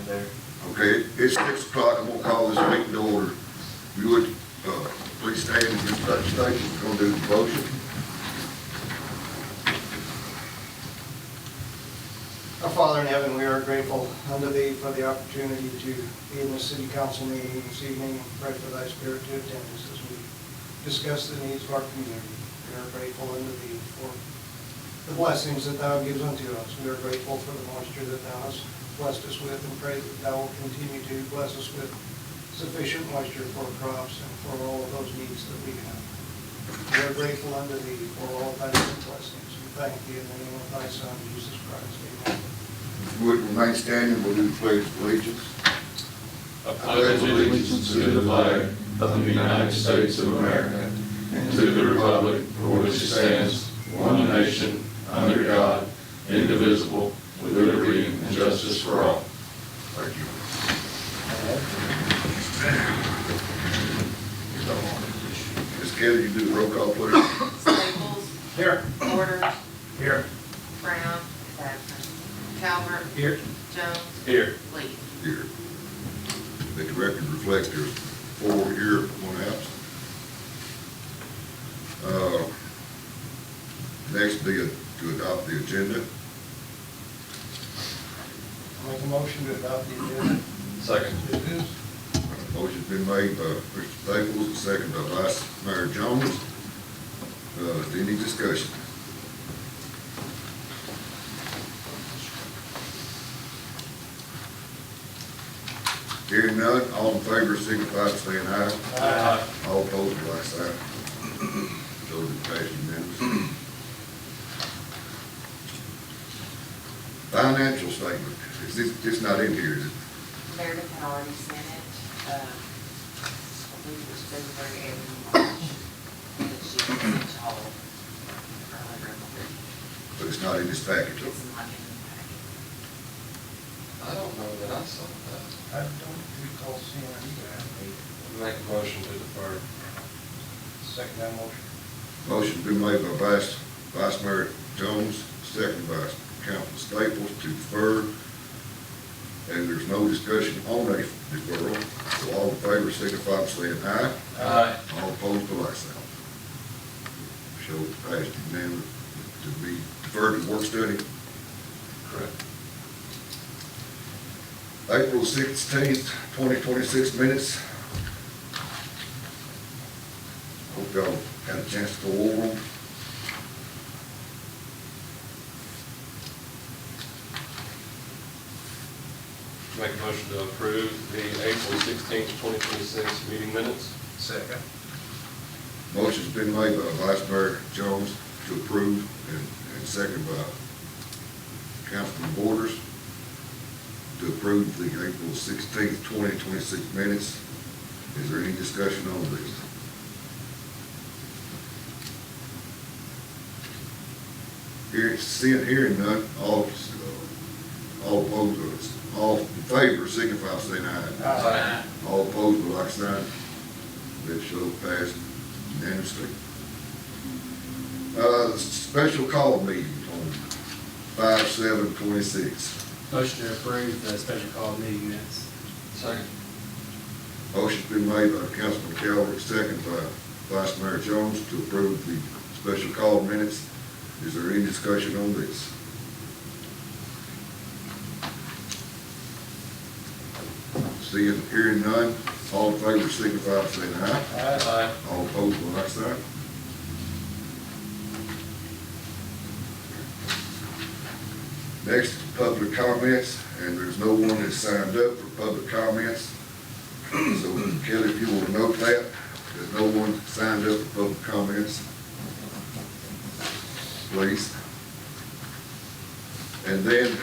right there. Okay, it's 6 o'clock. I'm gonna call this meeting to order. You would, please stand and give such statement. We're gonna do the motion. Our Father in heaven, we are grateful unto Thee for the opportunity to be in the city council meeting this evening and pray for Thy Spirit to attend us as we discuss the needs of our community. We are grateful unto Thee for the blessings that Thou gives unto us. We are grateful for the moisture that Thou hast blessed us with, and pray that Thou will continue to bless us with sufficient moisture for crops and for all of those needs that we have. We are grateful unto Thee for all of Thy blessings. We thank Thee in the name of Thy Son, Jesus Christ. Amen. If you would remain standing, we'll do the pledge of allegiance. I pledge allegiance to the flag of the United States of America and to the republic for which it stands, one nation, under God, indivisible, with liberty and justice for all. Thank you. Ms. Kelly, you do the roll call, please. Staples. Here. Porter. Here. Brown is absent. Calvert. Here. Jones. Here. Lee. Here. Let the record reflect there's 4 here, 1 absent. Next be to adopt the agenda. I'll make a motion to adopt the agenda. Second. It is. Motion's been made by Mr. Staples, and second by Vice Mayor Jones. Any discussion? Hearing none, all in favor signify by saying aye. Aye. All opposed, like sign. So it passed unanimously. Financial statement, is this not in here, is it? Meredith had already sent it. I believe it was February and March. That she sent to all earlier. But it's not in this package. It's not in the packet. I don't know that I saw that. I don't recall seeing it either. Make a motion to defer. Second that motion. Motion's been made by Vice Mayor Jones, second by Councilman Staples to defer. And there's no discussion on a deferral. So all in favor signify by saying aye. Aye. All opposed, by like sign. Show it passed unanimously to be deferred to work study. Correct. April 16th, 2026 minutes. Hope y'all had a chance to go over them. Make a motion to approve the April 16th, 2026 meeting minutes. Second. Motion's been made by Vice Mayor Jones to approve and second by Councilman Borders to approve the April 16th, 2026 minutes. Is there any discussion on this? Hearing none, all opposed, all in favor signify by saying aye. Aye. All opposed, by like sign. That show passed unanimously. Special call meeting on 5/7/26. Motion to approve the special call meeting minutes. Second. Motion's been made by Councilman Calvert, second by Vice Mayor Jones to approve the special call minutes. Is there any discussion on this? Seeing, hearing none, all in favor signify by saying aye. Aye. All opposed, by like sign. Next, public comments, and there's no one that signed up for public comments. So Kelly, if you will note that, there's no one signed up for public comments, please. And then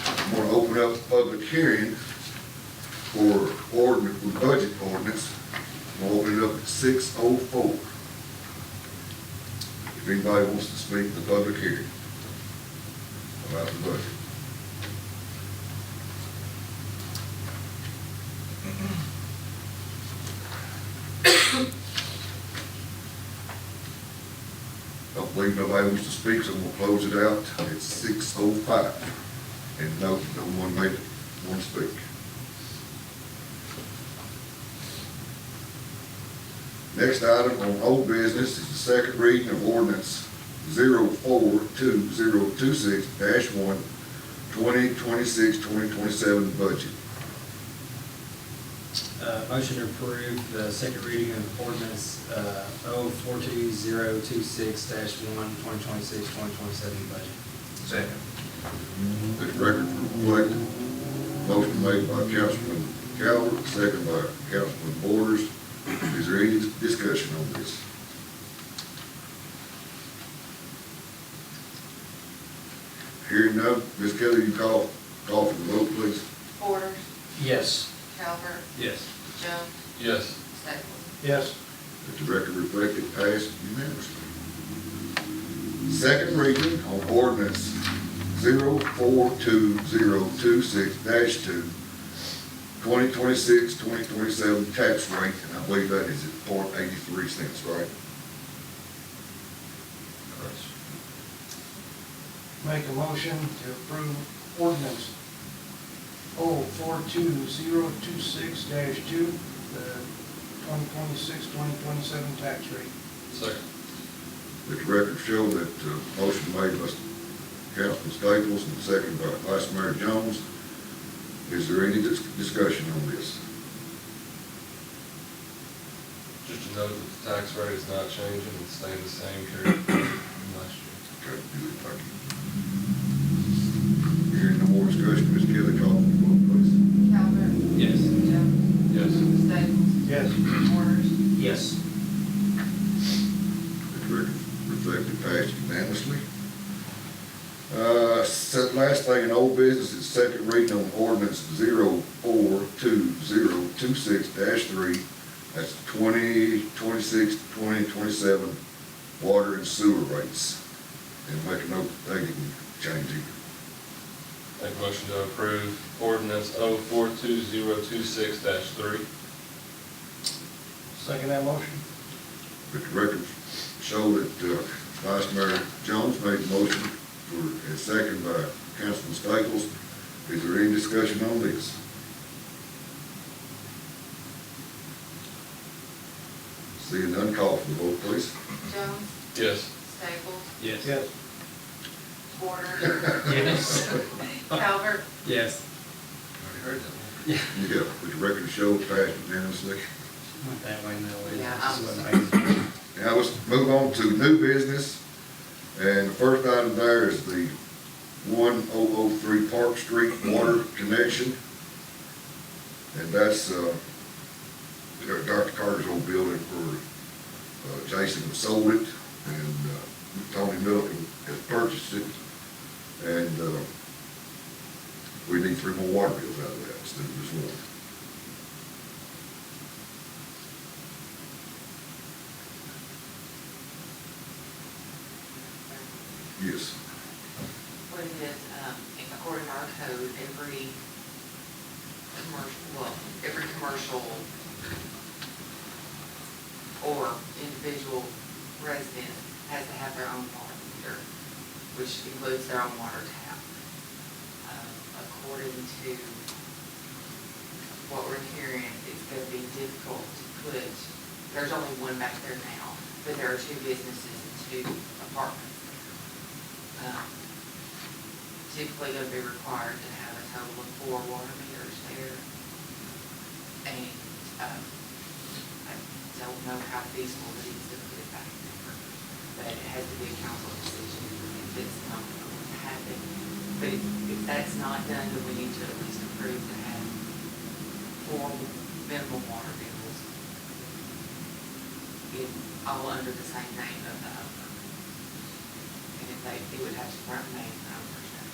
I'm going to open up a public hearing for ordinance, for budget ordinance. I'm going to open it up at 6:04. If anybody wants to speak to the public hearing about the budget. Don't believe nobody wants to speak, so I'm gonna close it out at 6:05. And no one made it, one speak. Next item on old business is the second reading of ordinance 042026-1, 2026-2027 budget. Motion to approve the second reading of ordinance 042026-1, 2026-2027 budget. Second. Let the record reflect, motion made by Councilman Calvert, second by Councilman Borders. Is there any discussion on this? Hearing none, Ms. Kelly, you call for the vote, please. Borders, Yes. Calvert, Yes. Jones, Yes. Staples. Yes. Let the record reflect it passed unanimously. Second reading on ordinance 042026-2, 2026-2027 tax rate, and I believe that is at .83 cents, right? Make a motion to approve ordinance 042026-2, the 2026-2027 tax rate. Second. Let the record show that motion made by Councilman Staples and second by Vice Mayor Jones. Is there any discussion on this? Just to note that the tax rate is not changing, it's staying the same carried from last year. Okay, good, thank you. Hearing no more discussion, Ms. Kelly, call for the vote, please. Calvert, Yes. Jones, Yes. Staples, Yes. Borders, Yes. Let the record reflect it passed unanimously. Last thing in old business is second reading on ordinance 042026-3. That's 2026-2027 water and sewer rates. And make a note that they didn't change either. Make a motion to approve ordinance 042026-3. Second that motion? Let the record show that Vice Mayor Jones made the motion and second by Councilman Staples. Is there any discussion on this? Seeing none, call for the vote, please. Jones, Yes. Staples, Yes. Yes. Borders, Yes. Calvert, Yes. Already heard that one. Yeah, with the record show it passed unanimously. Went that way and that way. Yeah, This is I'm what sorry. makes it. Now let's move on to new business. And the first item there is the 1003 Park Street water connection. And that's Dr. Carter's old building where Jason sold it and Tony Milliken has purchased it. And we need 3 more water bills out of that instead of just one. Yes. what it is, according to our code, every commercial or individual resident has to have their own water meter, which includes their own water tap. According to what we're hearing, it's gonna be difficult to put, there's only one back there now, but there are 2 businesses and 2 apartments. Typically going to be required to have a total of 4 water meters there. And I don't know how feasible it is to put it back there, but it has to be a council decision if it's not going to happen. But if that's not done, then we need to at least approve to have 4 minimum water bills, all under the same name of the owner. And if they would have to remain the owner's name.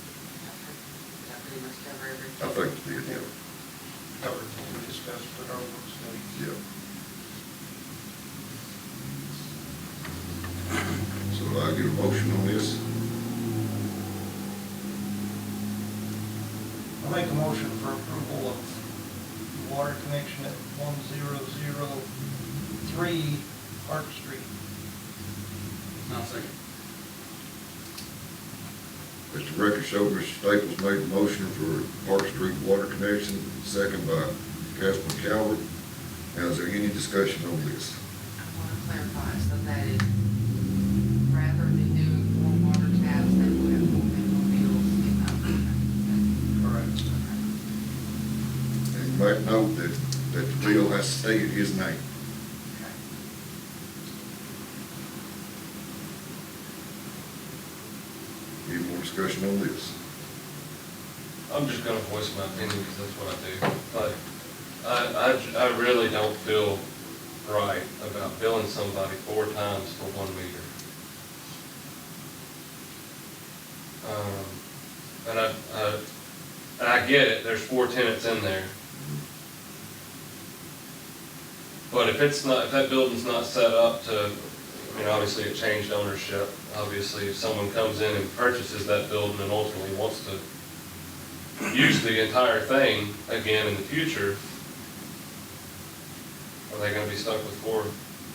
Did I pretty much cover everything? I think it did, yeah. Covered what we discussed at our work study. Yeah. So I get a motion on this. I make a motion for approval of water connection at 1003 Park Street. I'll second. Let the the record show Mr. Staples made the motion for Park Street water connection, second by Councilman Calvert. Now, is there any discussion on this? I want to clarify, so that is, rather than doing 4 water taps, they would have 4 minimum bills in Correct. And make note that the bill has to stay in his name. Any more discussion on this? I'm just gonna voice my opinion because that's what I do. But I really don't feel right about billing somebody 4 times for 1 meter. And I get it, there's 4 tenants in there. But if that building's not set up to, I mean, obviously it changed ownership. Obviously, if someone comes in and purchases that building and ultimately wants to use the entire thing again in the future, are they gonna be stuck with 4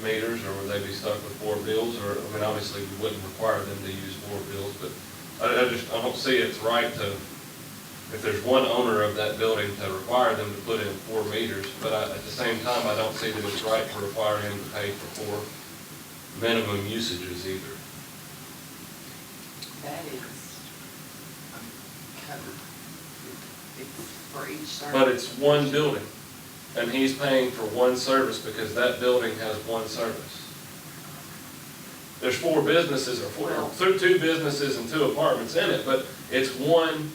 meters, or would they be stuck with 4 bills? Or, I mean, obviously, we wouldn't require them to use 4 bills, but I don't see it's right to, if there's one owner of that building, to require them to put in 4 meters. But at the same time, I don't see that it's right to require him to pay for 4 minimum usages either. That is covered. It's for each service. But it's one building, and he's paying for 1 service because that building has 1 service. There's 4 businesses, or 2 businesses and 2 apartments in it, but it's one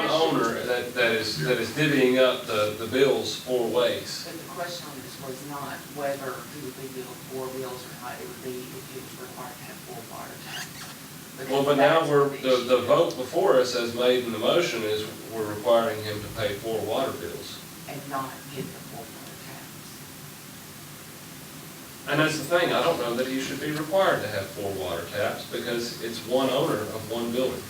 owner that is divvying up the bills 4 ways. But the question on this was not whether he would be billed 4 bills or not, it would be if he was required to have 4 water taps. Well, but now the vote before us as made in the motion is we're requiring him to pay 4 water bills. And not get the 4 water taps. And that's the thing, I don't know that he should be required to have 4 water taps because it's one owner of 1 building.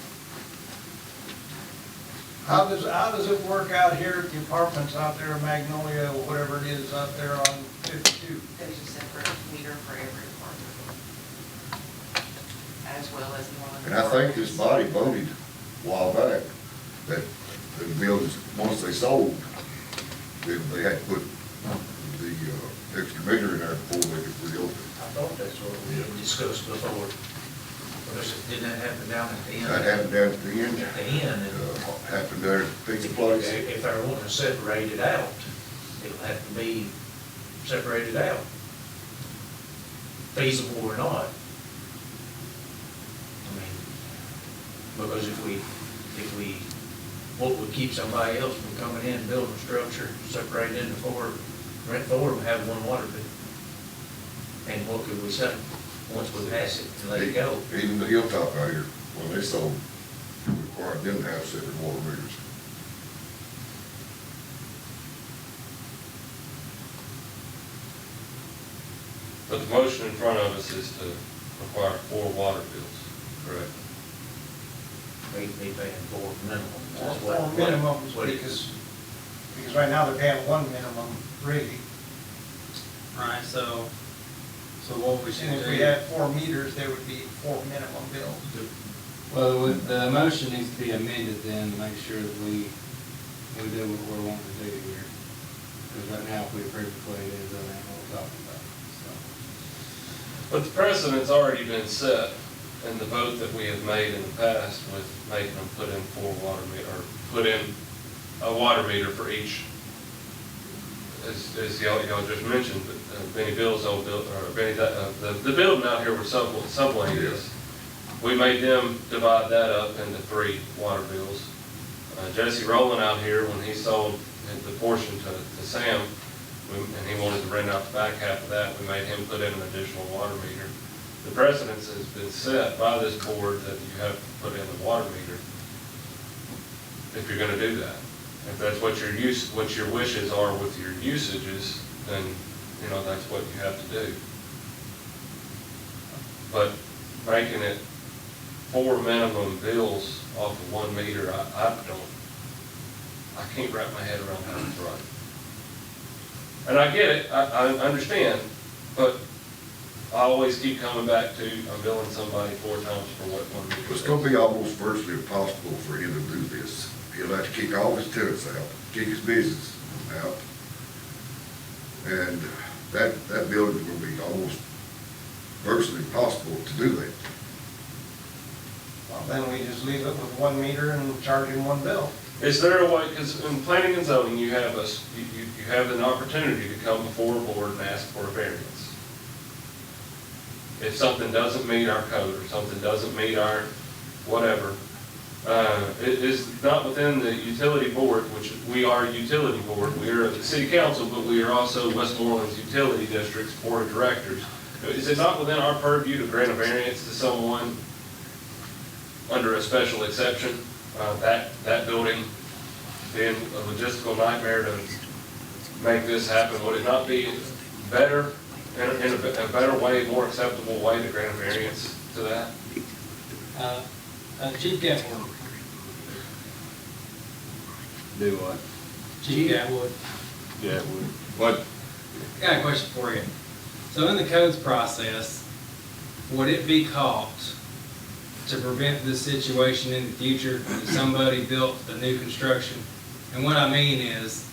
How does it work out here at the apartments out there in Magnolia, or whatever it is out there on 52? There's a separate meter for every apartment, as well as one. And I think this body voted a while back that the bills, once they sold, they had to put the extra meter in there before they could reopen. I thought that's what we had discussed before. Didn't that happen down at the end? That happened down at the end. At the end. Happened there at Pizza Place. If they're wanting to separate it out, it'll have to be separated out. Feasible or not. I mean, because if we, what would keep somebody else from coming in, building a structure, separate into 4, rent 4, and have 1 water bill? And what could we say? Once we pass it and let it go. Even the Hilltop out here, when they sold, required them to have separate water meters. But the motion in front of us is to require 4 water bills, correct? We'd be paying 4 minimum. That's Four what- minimums, what it- because right now they're paying 1 minimum, really. Right, so what we should And if we do, had 4 meters, there would be 4 minimum bills. well, the motion needs to be amended then to make sure that we do what we're wanting to do here. Because right now, if we approve the way it is, that ain't what we're talking about, so. But the precedent's already been set in the vote that we have made in the past with making them put in 4 water meter, or put in a water meter for each. As y'all just mentioned, Benny Bill's old building, or Benny, the building out here where Subway is, we made them divide that up into 3 water bills. Jesse Rowland out here, when he sold the portion to Sam, and he wanted to rent out the back half of that, we made him put in an additional water meter. The precedence has been set by this board that you have to put in a water meter if you're gonna do that. If that's what your wishes are with your usages, then, you know, that's what you have to do. But making it 4 minimum bills off of 1 meter, I can't wrap my head around how it's right. And I get it, I understand, but I always keep coming back to, I'm billing somebody 4 times for what 1 meter It's is. gonna be almost virtually impossible for him to do this. He'll have to kick all his tenants out, kick his business out. And that building will be almost virtually impossible to do that. Well, then we just leave it with 1 meter and charge him 1 bill. Is there a way, because in planning and zoning, you have you have an opportunity to come before a board and ask for a variance. If something doesn't meet our code, or something doesn't meet our whatever, it is not within the utility board, which we are a utility board, we are the city council, but we are also Westmoreland's utility district's board of directors. Is it not within our purview to grant a variance to someone under a special exception, that building being a logistical nightmare to make this happen? Would it not be better, in a better way, more acceptable way to grant a variance to that? Chief Gatwood. Do what? Chief Gatwood. Yeah, it would. What? Got a question for you. So in the codes process, would it be caught to prevent this situation in the future if somebody built a new construction? And what I mean is,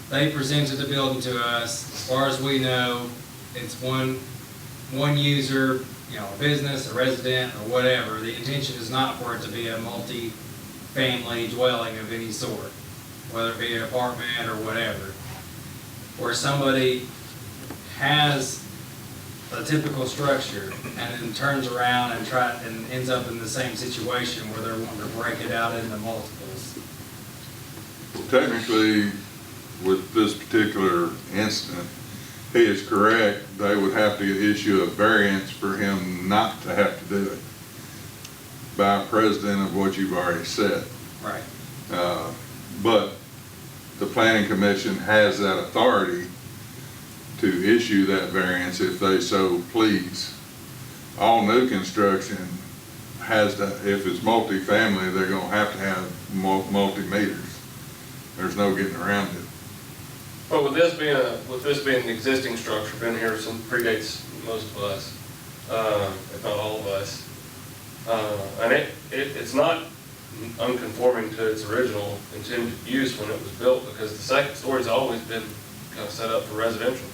they presented the building to us, as far as we know, it's one user, you know, a business, a resident, or whatever. The intention is not for it to be a multi-family dwelling of any sort, whether it be an apartment or whatever. Where somebody has a typical structure and then turns around and ends up in the same situation where they're wanting to break it out into multiples. Well, technically, with this particular incident, he is correct. They would have to issue a variance for him not to have to do it by precedent of what you've already said. Right. But the planning commission has that authority to issue that variance if they so please. All new construction has to, if it's multifamily, they're gonna have to have multi-meters. There's no getting around it. But with this being an existing structure, been here since predates most of us, if not all of us, and it's not unconforming to its original intended use when it was built, because the second story's always been kind of set up for residential.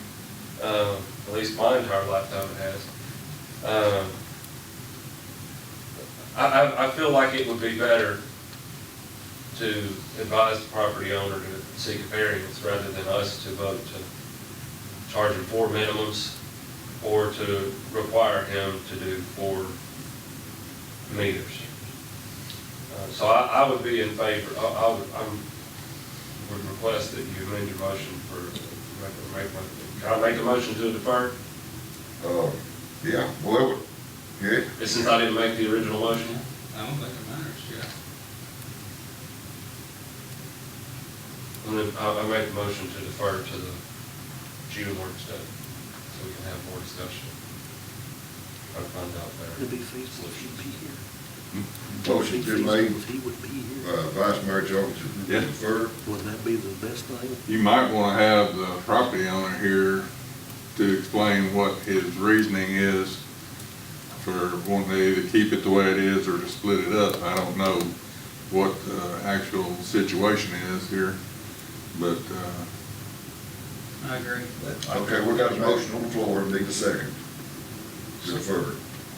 At least my entire lifetime it has. I feel like it would be better to advise the property owner to seek a variance rather than us to vote to charge him 4 minimums or to require him to do 4 meters. So I would be in favor. I would request that you amend your motion for, can I make a motion to defer? Yeah, well, yeah. Since I didn't make the original motion? I don't think it matters, yeah. And then I make a motion to defer to the June work study, so we can have more discussion. Try to find out better. It'd be feasible if he'd be here. Motion's been made, If he would be here, Vice Mayor Jones to Yeah. defer. would that be the best thing? You might want to have the property owner here to explain what his reasoning is for wanting to either keep it the way it is or to split it up. I don't know what the actual situation is here, but, I agree. Okay, we got a motion on the floor, need a second. To defer.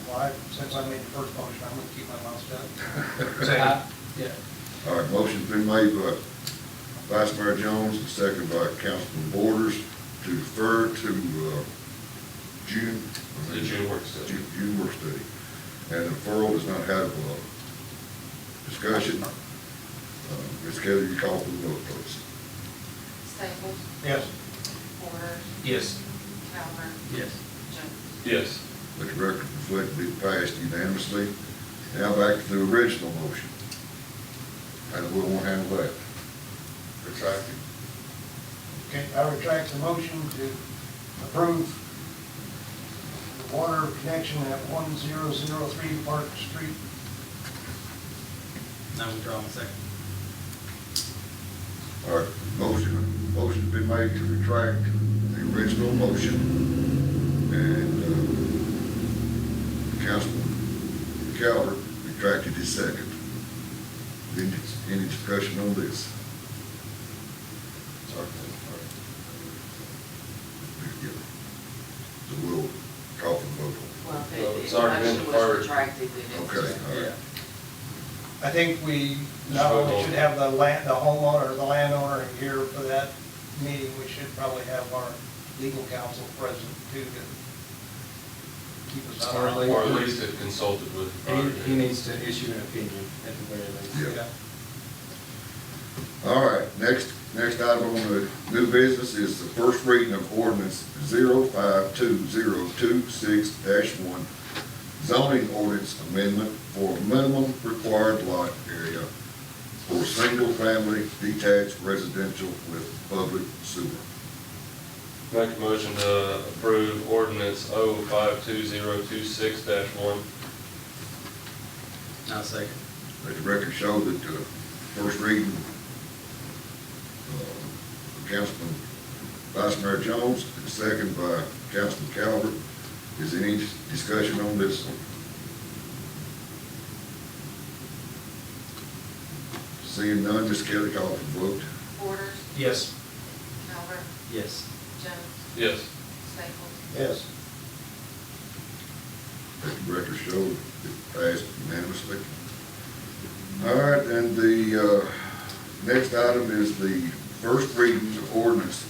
Well, since I made the first motion, I'm gonna keep my mouth shut. Yeah. All right, motion's been made by Vice Mayor Jones and second by Councilman Borders to defer to June. The June work study. June work study. And the deferral does not have discussion. Ms. Kelly, you call for the vote, please. Staples, Yes. Porter, Yes. Calvert, Yes. Jones. Yes. Let the record reflect it passed unanimously. Now back to the original motion. How do we want to handle that? Retracted. Okay, I retract the motion to approve the water connection at 1003 Park Street. Now withdraw in a second. All right, motion's been made to retract the original motion. And Councilman Calvert retracted his second. Any discussion on this? So we'll call for the vote. Well, Well, if it's the already been motion was deferred. retracted, then it's Okay, just. all right. I think we not only should have the homeowner, the landowner here for that meeting, we should probably have our legal counsel present too to keep us on our Or at legal. least have consulted with. He needs to issue an opinion at the very least. Yeah. All right, next item on the new business is the first reading of ordinance 052026-1, zoning ordinance amendment for minimum required lot area for single-family detached residential with public sewer. Make a motion to approve ordinance 052026-1. I'll second. Let the record show that first reading, Councilman Vice Mayor Jones, and second by Councilman Calvert. Is there any discussion on this one? Seeing none, Ms. Kelly, call for the vote. Borders, Yes. Calvert, Yes. Jones, Yes. Staples. Yes. Let the record show it passed unanimously. All right, and the next item is the first reading of ordinance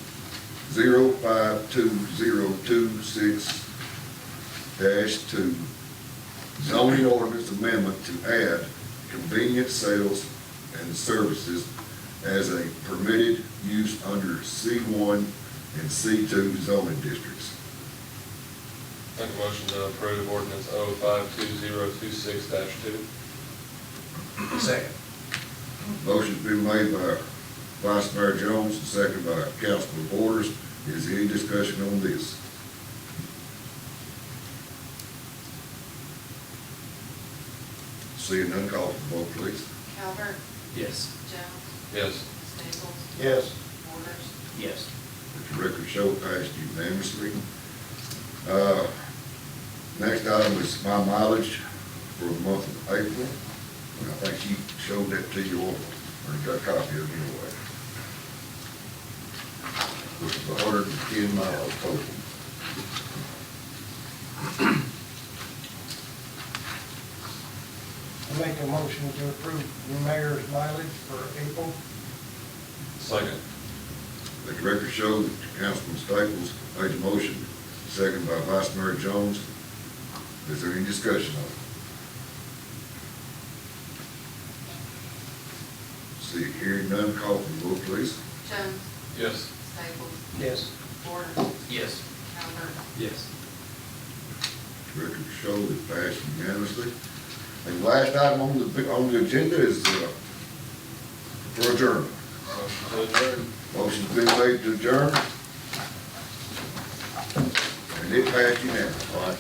052026-2, zoning ordinance amendment to add convenience sales and services as a permitted use under C1 and C2 zoning districts. Make a motion to approve ordinance 052026-2. Second. Motion's been made by Vice Mayor Jones and seconded by Councilman Borders. Is there any discussion on this? Seeing none, call for the vote, please. Calvert, Yes. Jones, Yes. Staples, Yes. Borders. Yes. Let the record show passed unanimously. Next item is my mileage for the month of April. And I think she showed that to you all, or you got a copy of it anyway. Which is 110 miles total. I make a motion to approve the mayor's mileage for April. Second. Let the record show that Councilman Staples made the motion, second by Vice Mayor Jones. Is there any discussion on it? See, hearing none, call for the vote, please. Jones, Yes. Staples, Yes. Borders, Yes. Calvert. Yes. Record show that passed unanimously. And the last item on the agenda is for adjournment. Motion to adjourn. Motion's been made to adjourn. And it passed unanimously.